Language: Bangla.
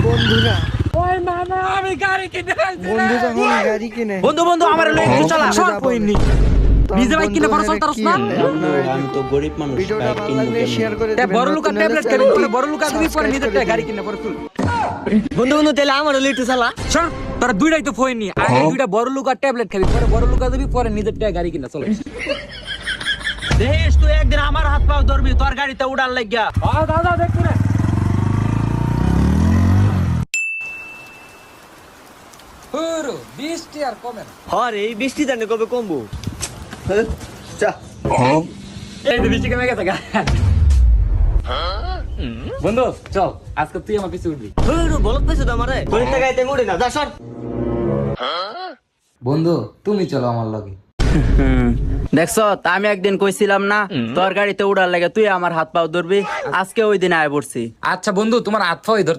বন্ধুরা ওই মামা আমি গাড়ি কিনে আনছি বন্ধু যখন গাড়ি কিনে বন্ধু বন্ধু আমার লয়ে একটু চালা সর কইনি নিজে বাইক কিনে পড়া চলতারস না আমি তো গরিব মানুষ, ভিডিওটা বাইক ভালো কিনবো লাগলে কেমনে? শেয়ার করে তে দিবেন বড় লোকা ট্যাবলেট খাবি পরে বড় লোকা দিবি পরে নিজের টাকা গাড়ি কিনে পরে তুই বন্ধু বন্ধু তাহলে আমার লয়ে একটু চালা শোন তোরা দুইটাই তো ফোন নি আগে দুইটা বড় লোকা ট্যাবলেট খাবি পরে বড় লোকা দিবি পরে নিজের টাকা গাড়ি কিনে চল দেশ তুই একদিন আমার হাত পাও ধরবি তোর গাড়িতে উড়াল লাগিয়া দাদা দেখ না পুরো 20 টি আর কমে না হরে এই বৃষ্টি জানে কবে কমবো এই তো বৃষ্টি কমে গেছে গা বন্ধু চল আজকে তুই আমার পিছে উঠবি বলত পাইছো তো আমারে তোর টাকাইতে উড়ে না যা সর বন্ধু তুমি চলো আমার লগে দেখছ আমি একদিন কইছিলাম না তোর গাড়িতে উড়াল লাগে তুই আমার হাত পাও ধরবি আজকে ওই দিন আয় পড়ছি আচ্ছা বন্ধু তোমার হাত পাওই ধর